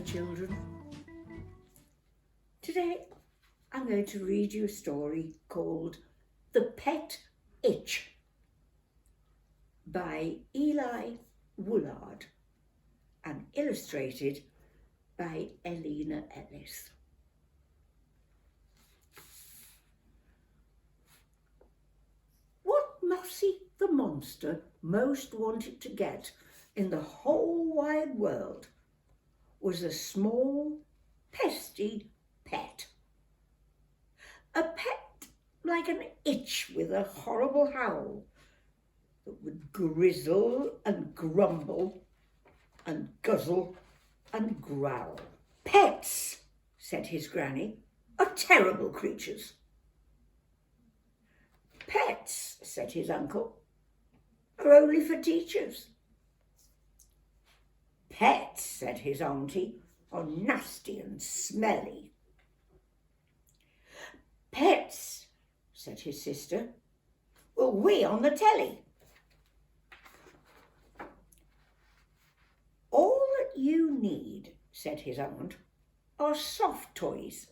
children. Today I'm going to read you a story called The Pet Itch by Eli Woolard and illustrated by Elena Ellis. What Mousy the monster most wanted to get in the whole wide world was a small, pesty pet. A pet like an itch with a horrible howl that would grizzle and grumble and guzzle and growl. Pets, said his granny, are terrible creatures. Pets, said his uncle, are only for teachers. Pets, said his auntie, are nasty and smelly. Pets, said his sister, will wee on the telly. All that you need, said his aunt, are soft toys.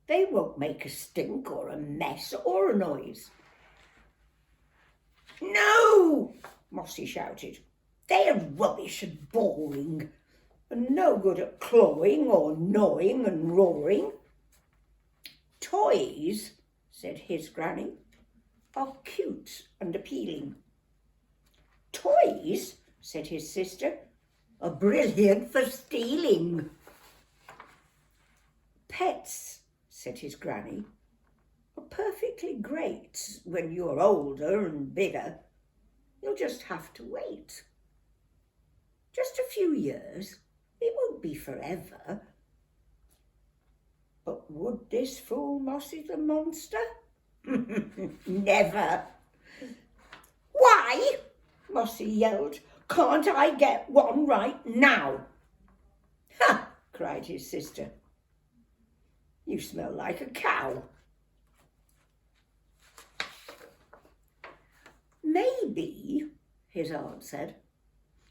They won't make a stink or a mess or a noise. No, Mossy shouted. They are rubbish and boring, and no good at clawing or gnawing and roaring. Toys, said his granny, are cute and appealing. Toys, said his sister, are brilliant for stealing. Pets, said his granny, are perfectly great when you're older and bigger. You'll just have to wait. Just a few years. It won't be forever. But would this fool Mossy the monster? Never. Why? Mossy yelled. Can't I get one right now? Ha! Cried his sister. You smell like a cow. Maybe, his aunt said,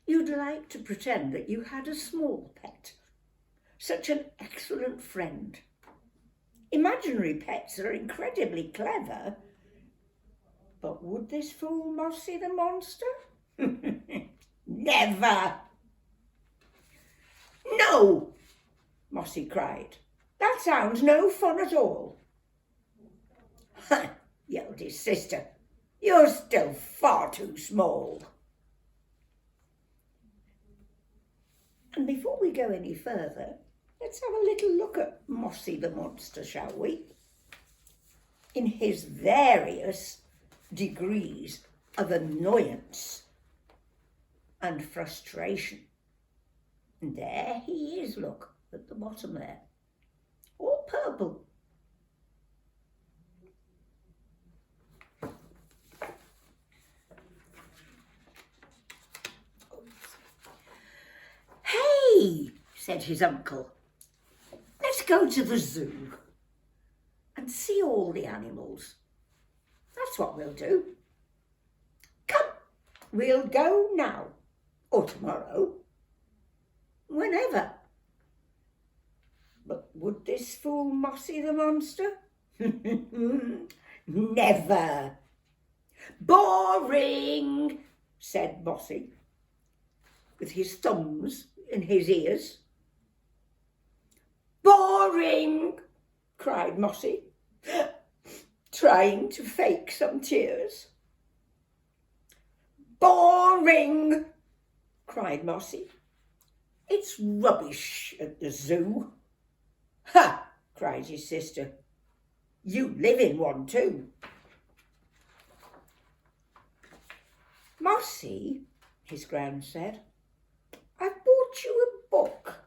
you'd like to pretend that you had a small pet. Such an excellent friend. Imaginary pets are incredibly clever. But would this fool Mossy the monster? Never! No! Mossy cried. That sounds no fun at all. Ha! Yelled his sister. You're still far too small. And before we go any further, let's have a little look at Mossy the monster, shall we? In his various degrees of annoyance and frustration. And there he is, look, at the bottom there, all purple. Hey, said his uncle, let's go to the zoo and see all the animals. That's what we'll do. Come, we'll go now, or tomorrow, whenever. But would this fool Mossy the monster? Never. Boring, said Mossy, with his thumbs in his ears. Boring, cried Mossy, trying to fake some tears. Boring, cried Mossy. It's rubbish at the zoo. Ha! Cried his sister. You live in one too. Mossy, his gran said, I've bought you a book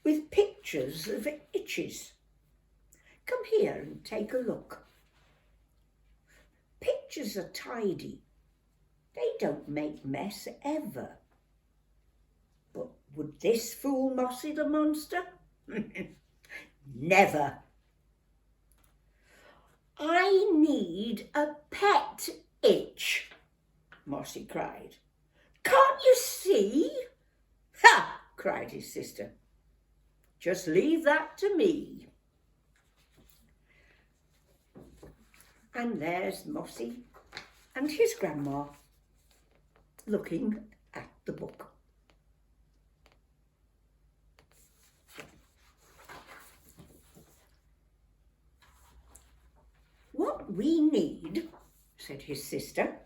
with pictures of itches. Come here and take a look. Pictures are tidy. They don't make mess ever. But would this fool Mossy the monster? Never. I need a pet itch, Mossy cried. Can't you see? Ha! cried his sister. Just leave that to me. And there's Mossy and his grandma looking at the book. What we need, said his sister,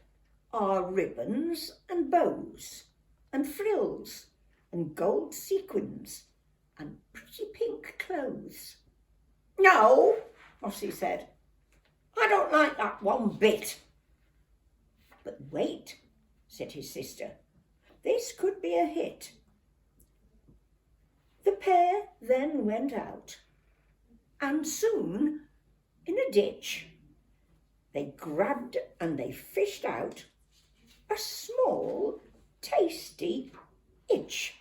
are ribbons and bows and frills and gold sequins and pretty pink clothes. No, Mossy said, I don't like that one bit. But wait, said his sister, this could be a hit. The pair then went out, and soon, in a ditch, they grabbed and they fished out a small, tasty itch.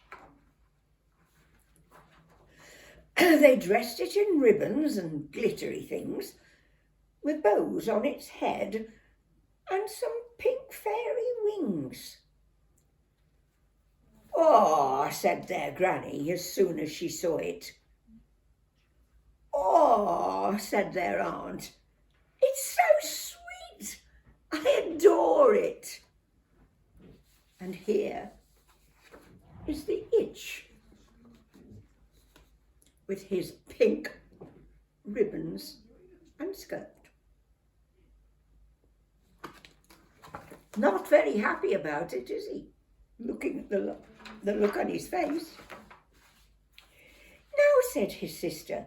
They dressed it in ribbons and glittery things, with bows on its head and some pink fairy wings. "Oh," said their granny as soon as she saw it. "Oh," said their aunt, "it's so sweet. I adore it." And here is the itch with his pink ribbons and skirt. Not very happy about it, is he? Looking at the look on his face. "Now," said his sister,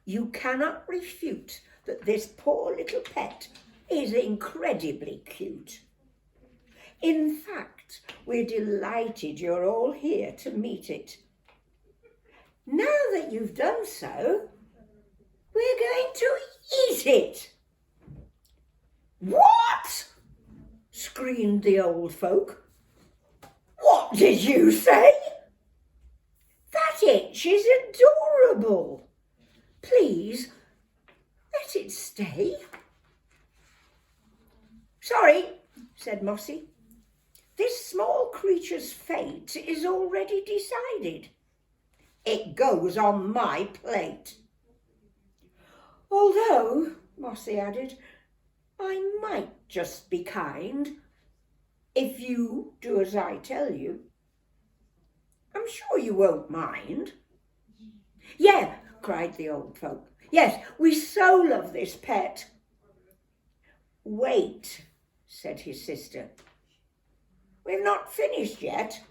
"you cannot refute that this poor little pet is incredibly cute. In fact, we're delighted you're all here to meet it. Now that you've done so, we're going to eat it." "What?" screamed the old folk. "What did you say?" "That itch is adorable. Please, let it stay." "Sorry," said Mossy. "This small creature's fate is already decided. It goes on my plate. Although," Mossy added, "I might just be kind if you do as I tell you. I'm sure you won't mind." "Yeah," cried the old folk. "Yes, we so love this pet." "Wait," said his sister. "We've not finished yet."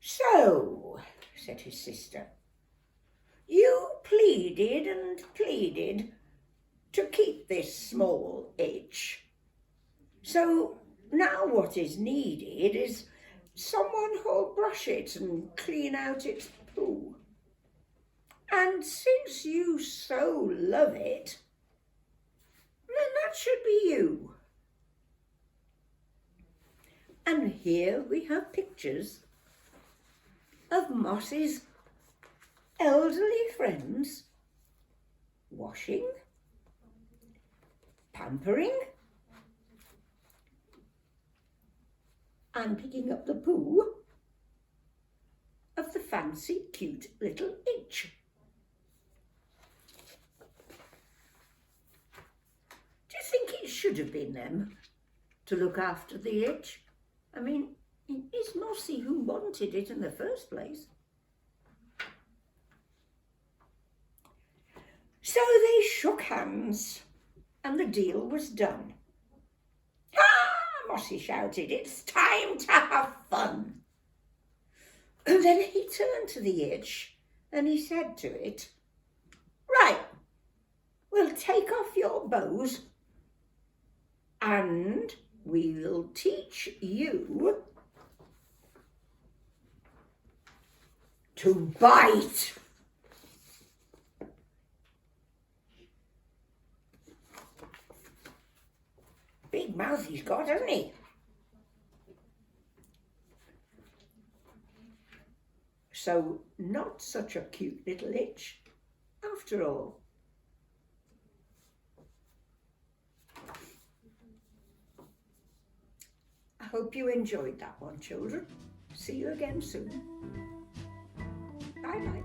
"So," said his sister, "you pleaded and pleaded to keep this small itch. So now what is needed is someone who'll brush it and clean out its poo. And since you so love it, then that should be you." And here we have pictures of Mossy's elderly friends washing, pampering, and picking up the poo of the fancy, cute little itch. Do you think it should have been them to look after the itch? I mean, it is Mossy who wanted it in the first place. So they shook hands and the deal was done. "Ah!" Mossy shouted, "it's time to have fun." And then he turned to the itch and he said to it, "Right, we'll take off your bows and we'll teach you to bite." Big mouth he's got, hasn't he? So not such a cute little itch after all. I hope you enjoyed that one, children. See you again soon. Bye-bye.